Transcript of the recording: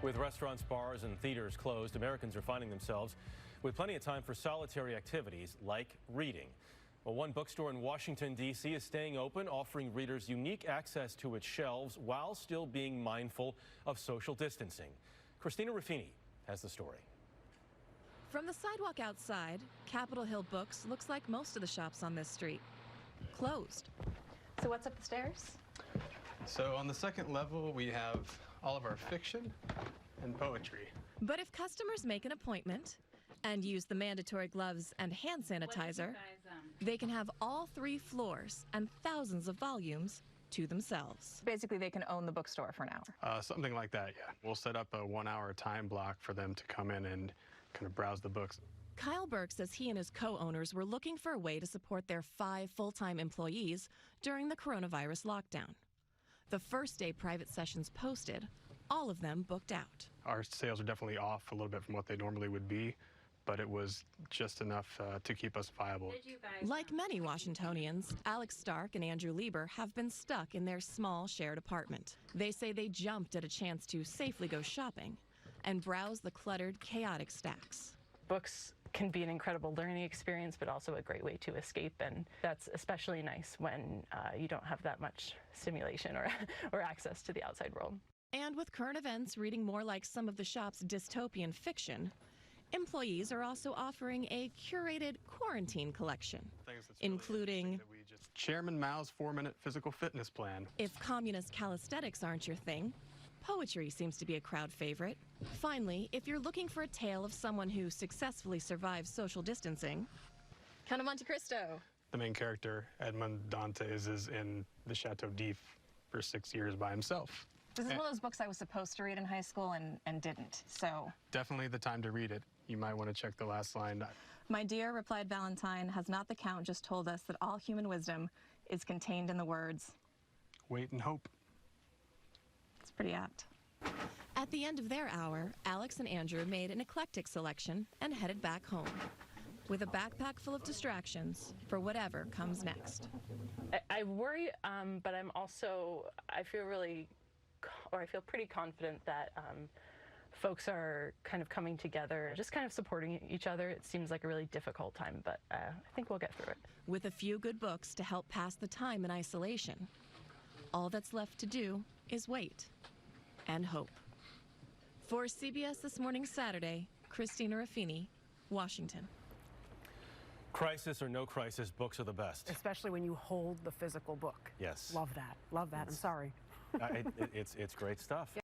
With restaurants, bars, and theaters closed, Americans are finding themselves with plenty of time for solitary activities like reading. Well, one bookstore in Washington, D.C. is staying open, offering readers unique access to its shelves while still being mindful of social distancing. Christina Ruffini has the story. From the sidewalk outside, Capitol Hill Books looks like most of the shops on this street. Closed. So what's up the stairs? So on the second level, we have all of our fiction and poetry. But if customers make an appointment and use the mandatory gloves and hand sanitizer, they can have all 3 floors and thousands of volumes to themselves. Basically, they can own the bookstore for an hour. Something like that, yeah. We'll set up a 1-hour time block for them to come in and kind of browse the books. Kyle Burke says he and his co-owners were looking for a way to support their 5 full-time employees during the coronavirus lockdown. The first day private sessions posted, all of them booked out. Our sales are definitely off a little bit from what they normally would be, but it was just enough to keep us viable. Like many Washingtonians, Alex Stark and Andrew Lieber have been stuck in their small shared apartment. They say they jumped at a chance to safely go shopping and browse the cluttered, chaotic stacks. Books can be an incredible learning experience, but also a great way to escape, and that's especially nice when you don't have that much stimulation or access to the outside world. And with current events reading more like some of the shop's dystopian fiction, employees are also offering a curated quarantine collection, including Chairman Mao's 4-minute physical fitness plan. If communist calisthenics aren't your thing, poetry seems to be a crowd favorite. Finally, if you're looking for a tale of someone who successfully survives social distancing, Count of Monte Cristo. The main character, Edmond Dantes, is in the Chateau d'If for 6 years by himself. This is one of those books I was supposed to read in high school and didn't, so. Definitely the time to read it. You might want to check the last line. My dear, replied Valentine, has not the Count just told us that all human wisdom is contained in the words, wait and hope. It's pretty apt. At the end of their hour, Alex and Andrew made an eclectic selection and headed back home with a backpack full of distractions for whatever comes next. I worry, but I feel pretty confident that folks are kind of coming together, just kind of supporting each other. It seems like a really difficult time, but I think we'll get through it. With a few good books to help pass the time in isolation, all that's left to do is wait and hope. For CBS This Morning Saturday, Christina Ruffini, Washington. Crisis or no crisis, books are the best. Especially when you hold the physical book. Yes. Love that. Love that. I'm sorry. It's great stuff.